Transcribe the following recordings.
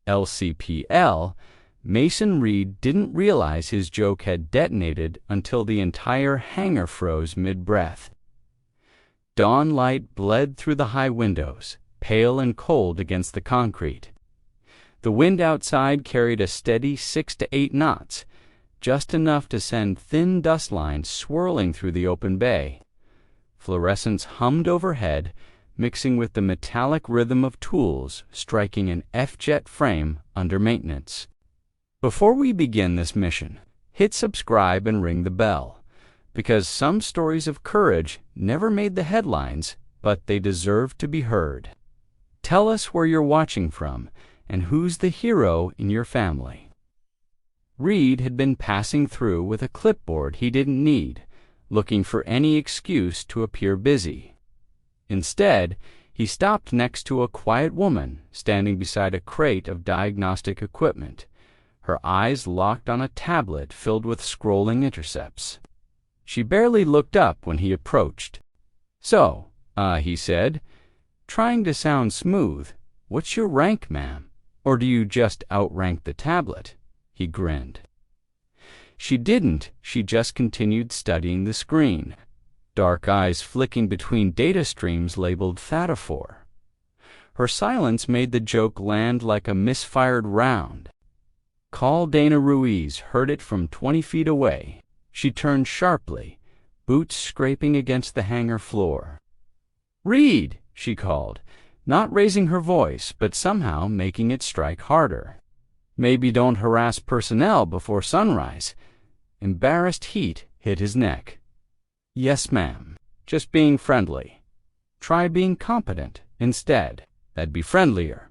LCPL, Mason Reed didn't realize his joke had detonated until the entire hangar froze mid-breath. Dawn light bled through the high windows, pale and cold against the concrete. The wind outside carried a steady 6 to 8 knots, just enough to send thin dust lines swirling through the open bay. Fluorescents hummed overhead, mixing with the metallic rhythm of tools striking an F-jet frame under maintenance. Before we begin this mission, hit subscribe and ring the bell, because some stories of courage never made the headlines, but they deserve to be heard. Tell us where you're watching from and who's the hero in your family. Reed had been passing through with a clipboard he didn't need, looking for any excuse to appear busy. Instead, he stopped next to a quiet woman standing beside a crate of diagnostic equipment, her eyes locked on a tablet filled with scrolling intercepts. She barely looked up when he approached. "So, he said, trying to sound smooth, "what's your rank, ma'am? Or do you just outrank the tablet?" He grinned. She didn't. She just continued studying the screen, dark eyes flicking between data streams labeled Thetaphore. Her silence made the joke land like a misfired round. Call Dana Ruiz heard it from 20 feet away. She turned sharply, boots scraping against the hangar floor. "Reed!" she called, not raising her voice, but somehow making it strike harder. "Maybe don't harass personnel before sunrise." Embarrassed heat hit his neck. "Yes, ma'am. Just being friendly." "Try being competent instead. That'd be friendlier."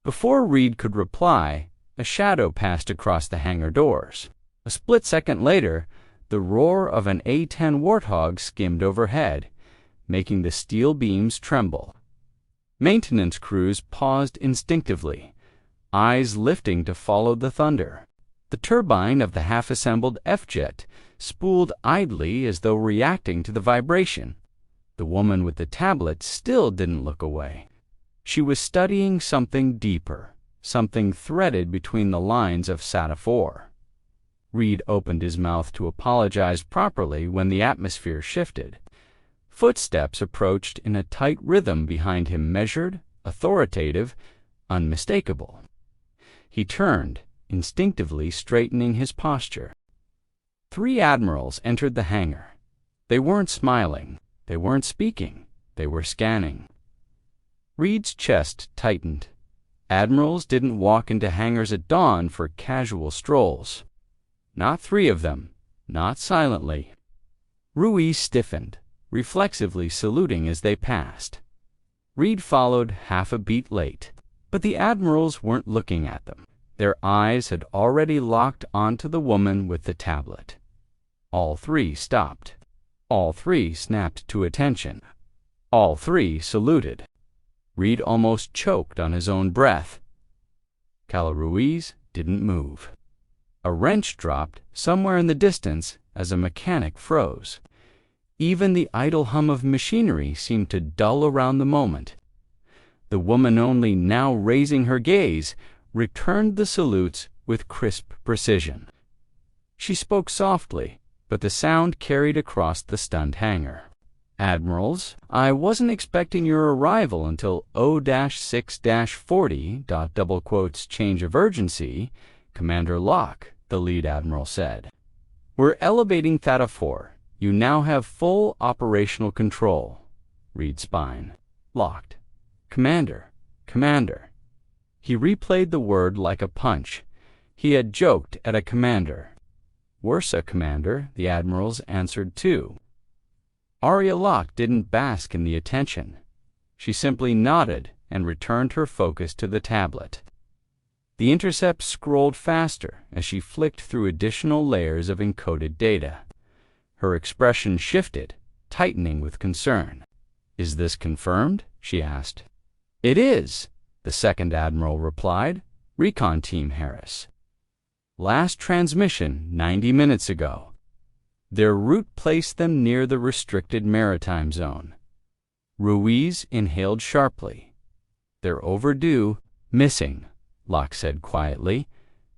Before Reed could reply, a shadow passed across the hangar doors. A split second later, the roar of an A-10 Warthog skimmed overhead, making the steel beams tremble. Maintenance crews paused instinctively, eyes lifting to follow the thunder. The turbine of the half-assembled F-jet spooled idly as though reacting to the vibration. The woman with the tablet still didn't look away. She was studying something deeper, something threaded between the lines of Thetaphore. Reed opened his mouth to apologize properly when the atmosphere shifted. Footsteps approached in a tight rhythm behind him, measured, authoritative, unmistakable. He turned, instinctively straightening his posture. 3 admirals entered the hangar. They weren't smiling. They weren't speaking. They were scanning. Reed's chest tightened. Admirals didn't walk into hangars at dawn for casual strolls. Not 3 of them, not silently. Ruiz stiffened, reflexively saluting as they passed. Reed followed half a beat late, but the admirals weren't looking at them. Their eyes had already locked onto the woman with the tablet. All 3 stopped. All 3 snapped to attention. All 3 saluted. Reed almost choked on his own breath. Cala Ruiz didn't move. A wrench dropped somewhere in the distance as a mechanic froze. Even the idle hum of machinery seemed to dull around the moment. The woman, only now raising her gaze, returned the salutes with crisp precision. She spoke softly, but the sound carried across the stunned hangar. "Admirals, I wasn't expecting your arrival until O-6-40. Change of urgency, Commander Locke," the lead admiral said. "We're elevating Thetaphore. You now have full operational control." Reed's spine locked. "Commander, Commander." He replayed the word like a punch. He had joked at a commander. "Worsa, Commander," the admirals answered too. Arya Locke didn't bask in the attention. She simply nodded and returned her focus to the tablet. The intercept scrolled faster as she flicked through additional layers of encoded data. Her expression shifted, tightening with concern. "Is this confirmed?" she asked. "It is," the second admiral replied. "Recon Team Harris. Last transmission 90 minutes ago. Their route placed them near the restricted maritime zone." Ruiz inhaled sharply. "They're overdue, missing, Locke said quietly.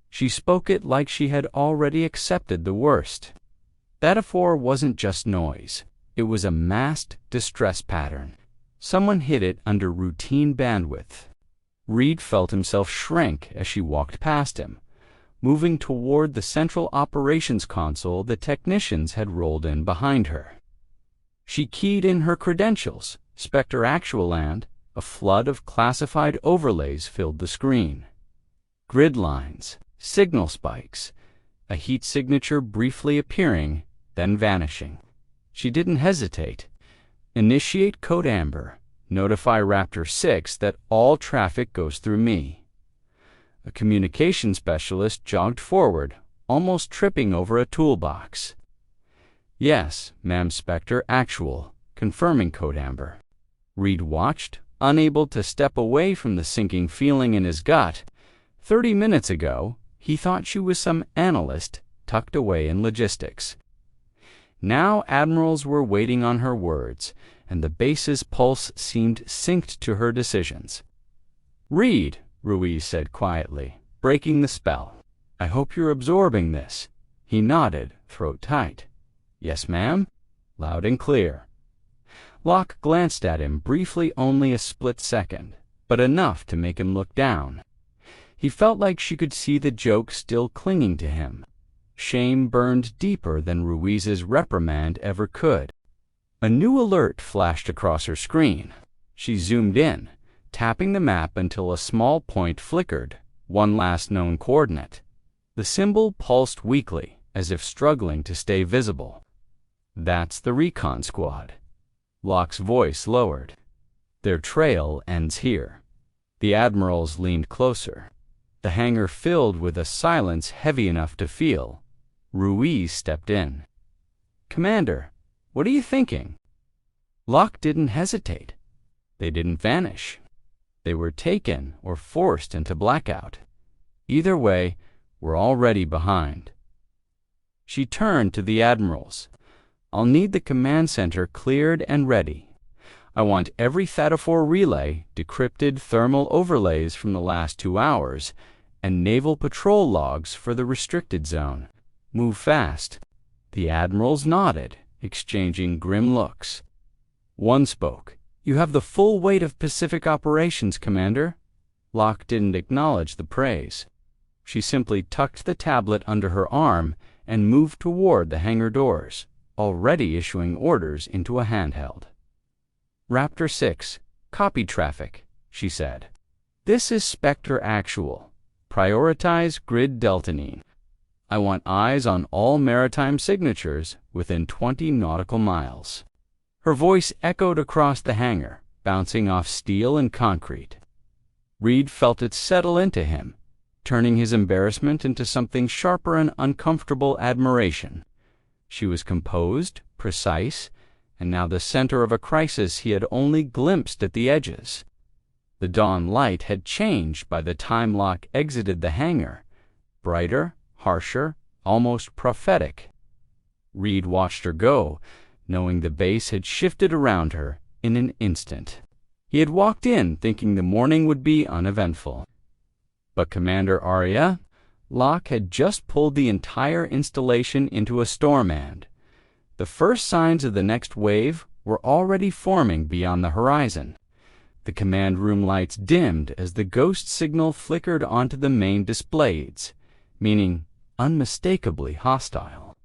She spoke it like she had already accepted the worst. That A4 wasn't just noise. It was a masked distress pattern. Someone hid it under routine bandwidth. Reed felt himself shrink as she walked past him, moving toward the central operations console the technicians had rolled in behind her. She keyed in her credentials, Spectre Actual, and a flood of classified overlays filled the screen. Grid lines, signal spikes, a heat signature briefly appearing, then vanishing. She didn't hesitate. Initiate code amber. Notify Raptor 6 that all traffic goes through me. A communication specialist jogged forward, almost tripping over a toolbox. Yes, ma'am, Spectre Actual, confirming code amber. Reed watched, unable to step away from the sinking feeling in his gut. 30 minutes ago, he thought she was some analyst tucked away in logistics. Now Admirals were waiting on her words, and the base's pulse seemed synced to her decisions. "Reed," Ruiz said quietly, breaking the spell. "I hope you're absorbing this." He nodded, throat tight. "Yes, ma'am." Loud and clear. Locke glanced at him briefly, only a split second, but enough to make him look down. He felt like she could see the joke still clinging to him. Shame burned deeper than Ruiz's reprimand ever could. A new alert flashed across her screen. She zoomed in, tapping the map until a small point flickered, one last known coordinate. The symbol pulsed weakly, as if struggling to stay visible. "That's the recon squad." Locke's voice lowered. "Their trail ends here." The Admirals leaned closer. The hangar filled with a silence heavy enough to feel. Ruiz stepped in. "Commander, what are you thinking?" Locke didn't hesitate. They didn't vanish. They were taken or forced into blackout. Either way, we're already behind. She turned to the Admirals. "I'll need the command center cleared and ready. I want every Theta-4 relay, decrypted thermal overlays from the last 2 hours, and naval patrol logs for the restricted zone. Move fast." The Admirals nodded, exchanging grim looks. One spoke. "You have the full weight of Pacific operations, Commander." Locke didn't acknowledge the praise. She simply tucked the tablet under her arm and moved toward the hangar doors, already issuing orders into a handheld. "Raptor 6, copy traffic," she said. "This is Spectre Actual. Prioritize grid deltanine. I want eyes on all maritime signatures within 20 nautical miles." Her voice echoed across the hangar, bouncing off steel and concrete. Reed felt it settle into him, turning his embarrassment into something sharper and uncomfortable admiration. She was composed, precise, and now the center of a crisis he had only glimpsed at the edges. The dawn light had changed by the time Locke exited the hangar. Brighter, harsher, almost prophetic. Reed watched her go, knowing the base had shifted around her in an instant. He had walked in thinking the morning would be uneventful. But Commander Arya, Locke had just pulled the entire installation into a storm, and the first signs of the next wave were already forming beyond the horizon. The command room lights dimmed as the ghost signal flickered onto the main displays, meaning unmistakably hostile.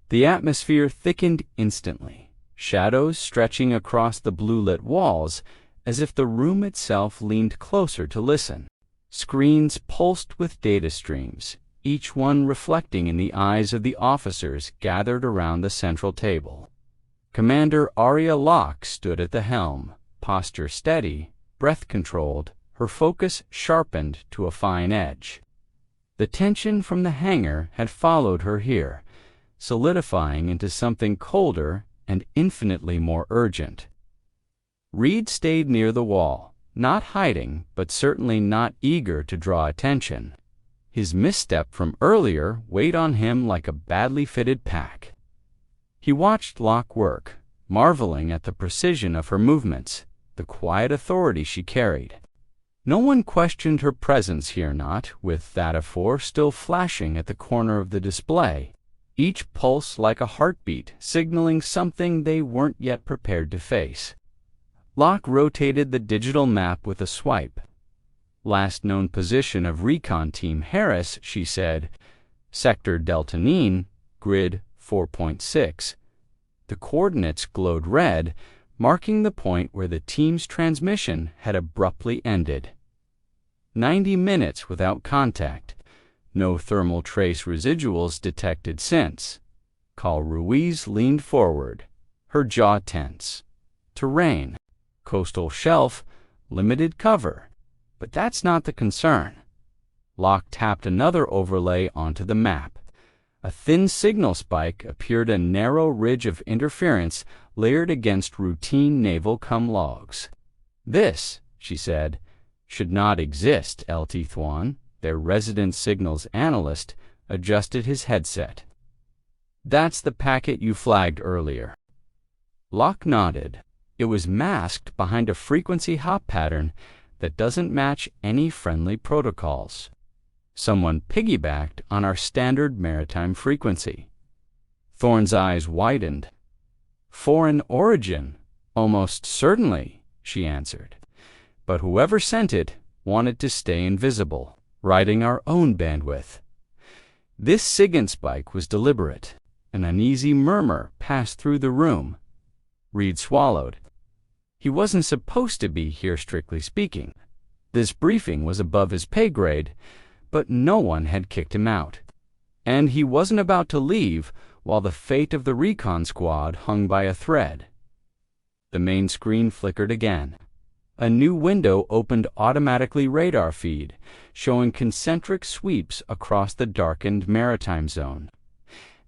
The atmosphere thickened instantly, shadows stretching across the blue-lit walls as if the room itself leaned closer to listen. Screens pulsed with data streams, each one reflecting in the eyes of the officers gathered around the central table. Commander Arya Locke stood at the helm, posture steady, breath controlled, her focus sharpened to a fine edge. The tension from the hangar had followed her here, solidifying into something colder and infinitely more urgent. Reed stayed near the wall, not hiding, but certainly not eager to draw attention. His misstep from earlier weighed on him like a badly fitted pack. He watched Locke work, marveling at the precision of her movements, the quiet authority she carried. No one questioned her presence here, not with Theta 4 still flashing at the corner of the display, each pulse like a heartbeat, signaling something they weren't yet prepared to face. Locke rotated the digital map with a swipe. Last known position of Recon Team Harris, she said. Sector Delta 9, grid 4.6. The coordinates glowed red, marking the point where the team's transmission had abruptly ended. 90 minutes without contact. No thermal trace residuals detected since. Col Ruiz leaned forward, her jaw tense. Terrain, coastal shelf, limited cover. But that's not the concern. Locke tapped another overlay onto the map. A thin signal spike appeared, a narrow ridge of interference layered against routine naval logs. This, she said, should not exist. LT Thwan, their resident signals analyst, adjusted his headset. That's the packet you flagged earlier. Locke nodded. It was masked behind a frequency hop pattern that doesn't match any friendly protocols. Someone piggybacked on our standard maritime frequency. Thorne's eyes widened. Foreign origin, almost certainly, she answered. But whoever sent it wanted to stay invisible, riding our own bandwidth. This SIGINT spike was deliberate. An uneasy murmur passed through the room. Reed swallowed. He wasn't supposed to be here, strictly speaking. This briefing was above his pay grade, but no one had kicked him out. And he wasn't about to leave while the fate of the recon squad hung by a thread. The main screen flickered again. A new window opened, automatically radar feed, showing concentric sweeps across the darkened maritime zone.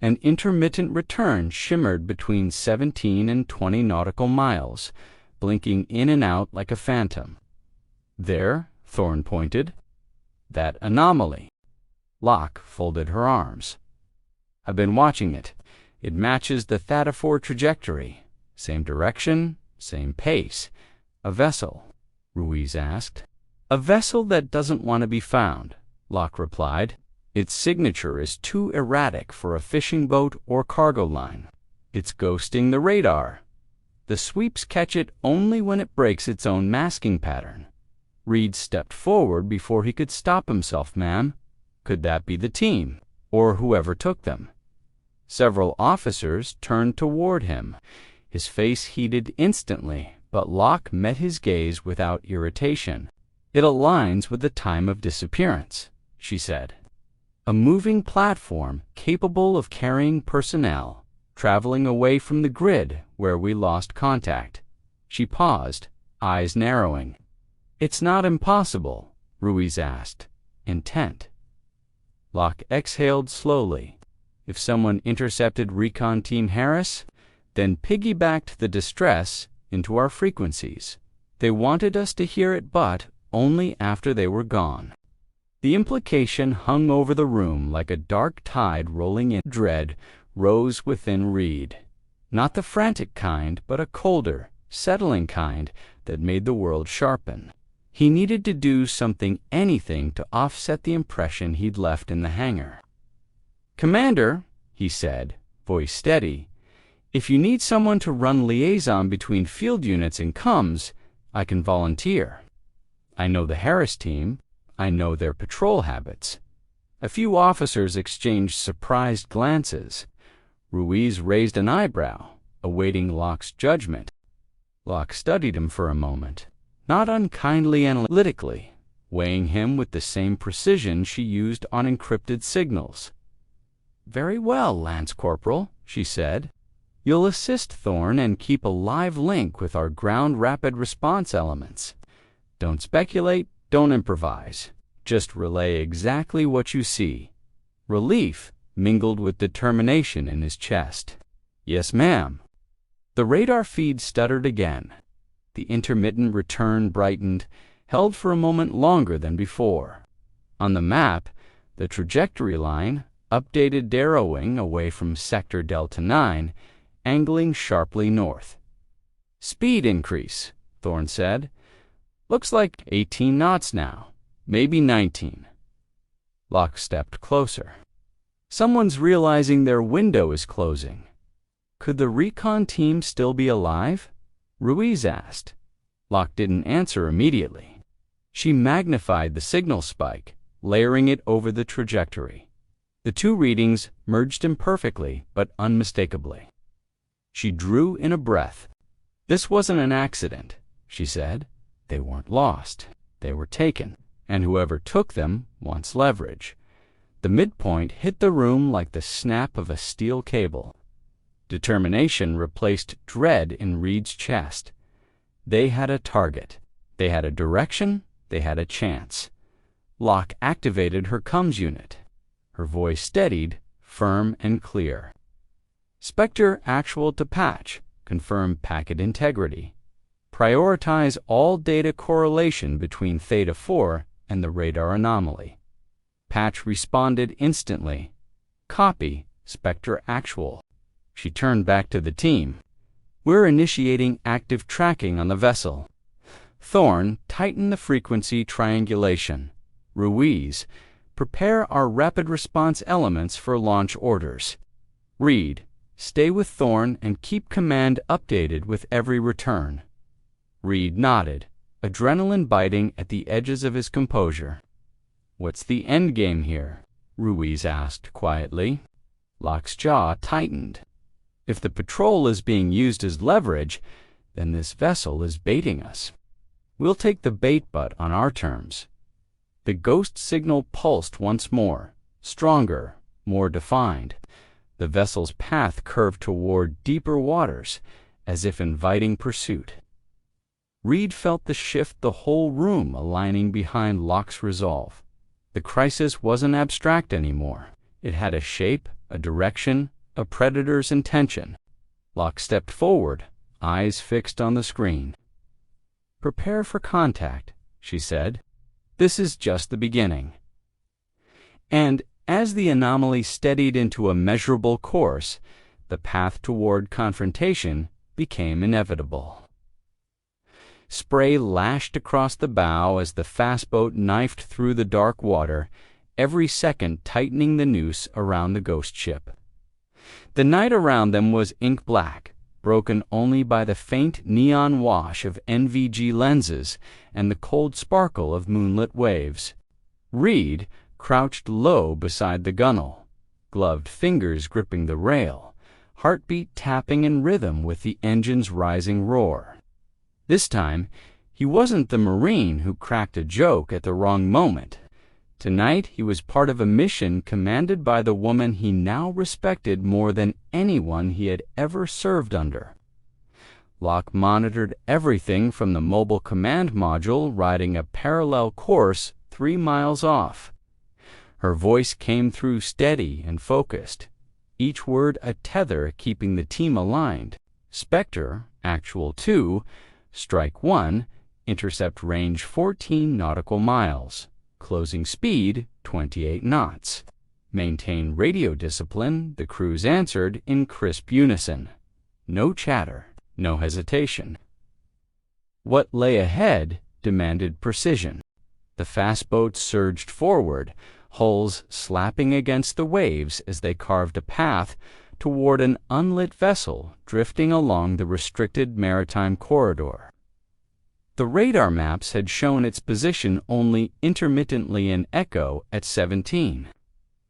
An intermittent return shimmered between 17 and 20 nautical miles, blinking in and out like a phantom. There, Thorne pointed. That anomaly. Locke folded her arms. I've been watching it. It matches the Theta 4 trajectory. Same direction, same pace. A vessel, Ruiz asked. A vessel that doesn't want to be found, Locke replied. Its signature is too erratic for a fishing boat or cargo line. It's ghosting the radar. The sweeps catch it only when it breaks its own masking pattern. Reed stepped forward before he could stop himself. Ma'am, could that be the team, or whoever took them? Several officers turned toward him. His face heated instantly, but Locke met his gaze without irritation. It aligns with the time of disappearance, she said. A moving platform capable of carrying personnel, traveling away from the grid where we lost contact. She paused, eyes narrowing. It's not impossible, Ruiz asked, intent. Locke exhaled slowly. If someone intercepted Recon Team Harris, then piggybacked the distress into our frequencies. They wanted us to hear it, but only after they were gone. The implication hung over the room like a dark tide rolling in. Dread rose within Reed. Not the frantic kind, but a colder, settling kind that made the world sharpen. He needed to do something, anything, to offset the impression he'd left in the hangar. Commander, he said, voice steady, if you need someone to run liaison between field units and comms, I can volunteer. I know the Harris team. I know their patrol habits. A few officers exchanged surprised glances. Ruiz raised an eyebrow, awaiting Locke's judgment. Locke studied him for a moment, not unkindly analytically, weighing him with the same precision she used on encrypted signals. Very well, Lance Corporal, she said. You'll assist Thorne and keep a live link with our ground rapid response elements. Don't speculate, don't improvise. Just relay exactly what you see. Relief mingled with determination in his chest. Yes, ma'am. The radar feed stuttered again. The intermittent return brightened, held for a moment longer than before. On the map, the trajectory line, updated narrowing away from Sector Delta 9, angling sharply north. Speed increase, Thorne said. Looks like 18 knots now, maybe 19. Locke stepped closer. Someone's realizing their window is closing. Could the recon team still be alive? Ruiz asked. Locke didn't answer immediately. She magnified the signal spike, layering it over the trajectory. The two readings merged imperfectly but unmistakably. She drew in a breath. This wasn't an accident, she said. They weren't lost. They were taken, and whoever took them wants leverage. The midpoint hit the room like the snap of a steel cable. Determination replaced dread in Reed's chest. They had a target. They had a direction. They had a chance. Locke activated her comms unit. Her voice steadied, firm and clear. Spectre actual to patch. Confirm packet integrity. Prioritize all data correlation between Theta 4 and the radar anomaly. Patch responded instantly. Copy, Spectre actual. She turned back to the team. We're initiating active tracking on the vessel. Thorne, tighten the frequency triangulation. Ruiz, prepare our rapid response elements for launch orders. Reed, stay with Thorne and keep command updated with every return. Reed nodded, adrenaline biting at the edges of his composure. What's the end game here? Ruiz asked quietly. Locke's jaw tightened. If the patrol is being used as leverage, then this vessel is baiting us. We'll take the bait but on our terms. The ghost signal pulsed once more, stronger, more defined. The vessel's path curved toward deeper waters, as if inviting pursuit. Reed felt the shift, the whole room aligning behind Locke's resolve. The crisis wasn't abstract anymore. It had a shape, a direction, a predator's intention. Locke stepped forward, eyes fixed on the screen. Prepare for contact, she said. This is just the beginning. And as the anomaly steadied into a measurable course, the path toward confrontation became inevitable. Spray lashed across the bow as the fast boat knifed through the dark water, every second tightening the noose around the ghost ship. The night around them was ink black, broken only by the faint neon wash of NVG lenses and the cold sparkle of moonlit waves. Reed crouched low beside the gunwale, gloved fingers gripping the rail, heartbeat tapping in rhythm with the engine's rising roar. This time, he wasn't the Marine who cracked a joke at the wrong moment. Tonight, he was part of a mission commanded by the woman he now respected more than anyone he had ever served under. Locke monitored everything from the mobile command module riding a parallel course 3 miles off. Her voice came through steady and focused, each word a tether keeping the team aligned. Spectre, Actual 2, Strike 1, intercept range 14 nautical miles, closing speed 28 knots. Maintain radio discipline, the crews answered in crisp unison. No chatter, no hesitation. What lay ahead demanded precision. The fast boat surged forward, hulls slapping against the waves as they carved a path toward an unlit vessel drifting along the restricted maritime corridor. The radar maps had shown its position only intermittently in echo at 17,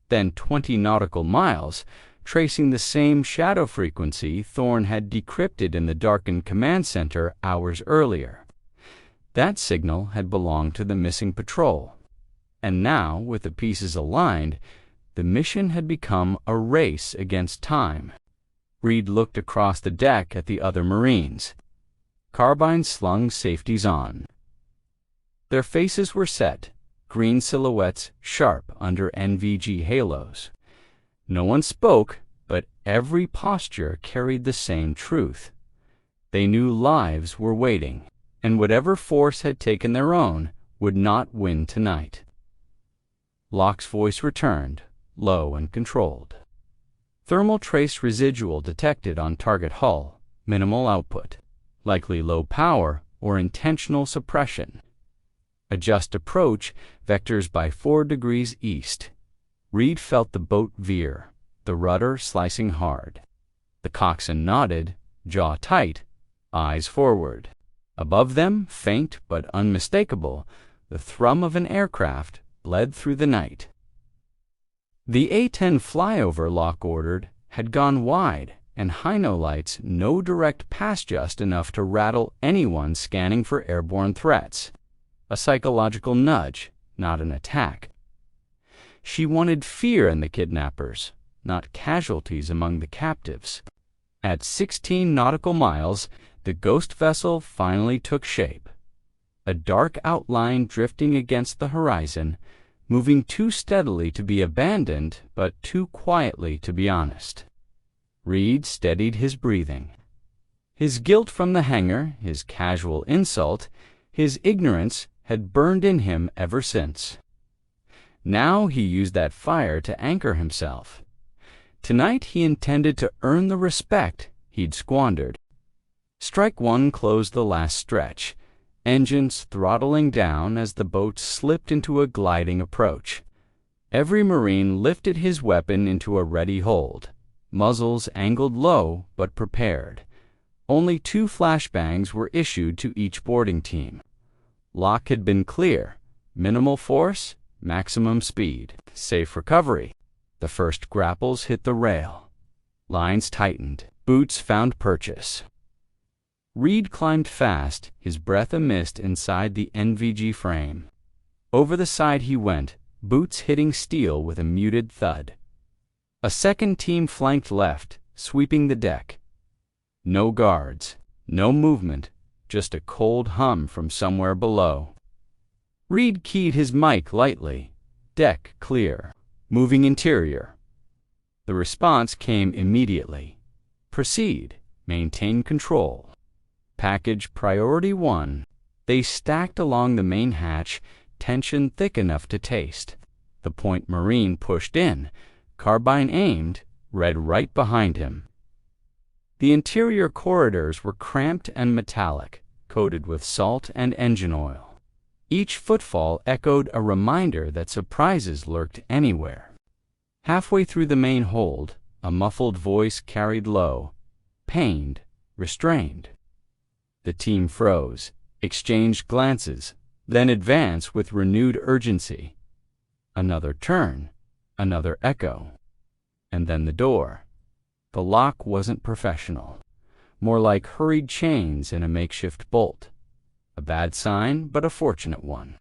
then 20 nautical miles, tracing the same shadow frequency Thorne had decrypted in the darkened command center hours earlier. That signal had belonged to the missing patrol. And now, with the pieces aligned, the mission had become a race against time. Reed looked across the deck at the other Marines. Carbines slung, safeties on. Their faces were set, green silhouettes sharp under NVG halos. No one spoke, but every posture carried the same truth. They knew lives were waiting, and whatever force had taken their own would not win tonight. Locke's voice returned, low and controlled. Thermal trace residual detected on target hull, minimal output, likely low power or intentional suppression. Adjust approach vectors by 4 degrees east. Reed felt the boat veer, the rudder slicing hard. The coxswain nodded, jaw tight, eyes forward. Above them, faint but unmistakable, the thrum of an aircraft bled through the night. The A-10 flyover, Locke ordered, had gone wide, and Hino lights no direct pass just enough to rattle anyone scanning for airborne threats. A psychological nudge, not an attack. She wanted fear in the kidnappers, not casualties among the captives. At 16 nautical miles, the ghost vessel finally took shape. A dark outline drifting against the horizon, moving too steadily to be abandoned, but too quietly to be honest. Reed steadied his breathing. His guilt from the hangar, his casual insult, his ignorance had burned in him ever since. Now he used that fire to anchor himself. Tonight he intended to earn the respect he'd squandered. Strike one closed the last stretch, engines throttling down as the boat slipped into a gliding approach. Every Marine lifted his weapon into a ready hold, muzzles angled low but prepared. Only 2 flashbangs were issued to each boarding team. Locke had been clear: minimal force, maximum speed, safe recovery. The first grapples hit the rail. Lines tightened. Boots found purchase. Reed climbed fast, his breath a mist inside the NVG frame. Over the side he went, boots hitting steel with a muted thud. A second team flanked left, sweeping the deck. No guards, no movement, just a cold hum from somewhere below. Reed keyed his mic lightly. Deck clear. Moving interior. The response came immediately. Proceed. Maintain control. Package priority 1. They stacked along the main hatch, tension thick enough to taste. The point Marine pushed in, carbine aimed, read right behind him. The interior corridors were cramped and metallic, coated with salt and engine oil. Each footfall echoed a reminder that surprises lurked anywhere. Halfway through the main hold, a muffled voice carried low, pained, restrained. The team froze, exchanged glances, then advanced with renewed urgency. Another turn, another echo, and then the door. The lock wasn't professional, more like hurried chains in a makeshift bolt. A bad sign, but a fortunate one.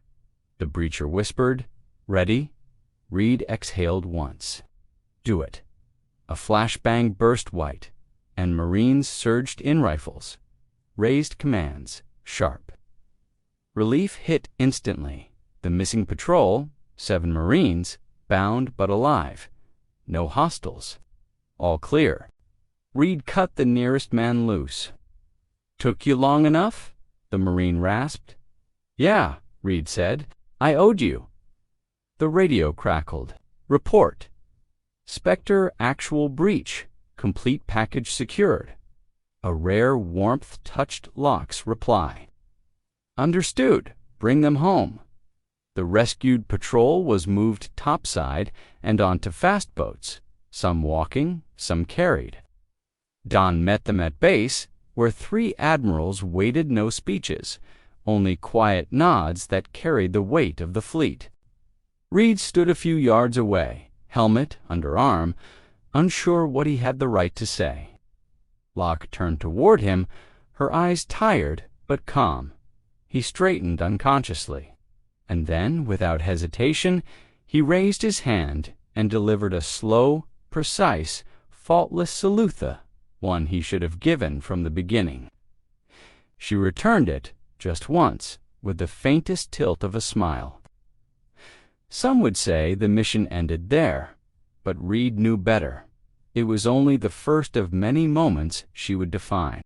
The breacher whispered, "Ready?" Reed exhaled once. "Do it." A flashbang burst white, and Marines surged in rifles. Raised commands, sharp. Relief hit instantly. The missing patrol, 7 Marines, bound but alive. No hostiles. All clear. Reed cut the nearest man loose. "Took you long enough?" the Marine rasped. "Yeah," Reed said. "I owed you." The radio crackled. "Report. Spectre actual breach. Complete package secured." A rare warmth touched Locke's reply. "Understood. Bring them home." The rescued patrol was moved topside and onto fast boats, some walking, some carried. Don met them at base, where 3 admirals waited no speeches, only quiet nods that carried the weight of the fleet. Reed stood a few yards away, helmet under arm, unsure what he had the right to say. Locke turned toward him, her eyes tired but calm. He straightened unconsciously, and then, without hesitation, he raised his hand and delivered a slow, precise, faultless salutha, one he should have given from the beginning. She returned it, just once, with the faintest tilt of a smile. Some would say the mission ended there, but Reed knew better. It was only the first of many moments she would define.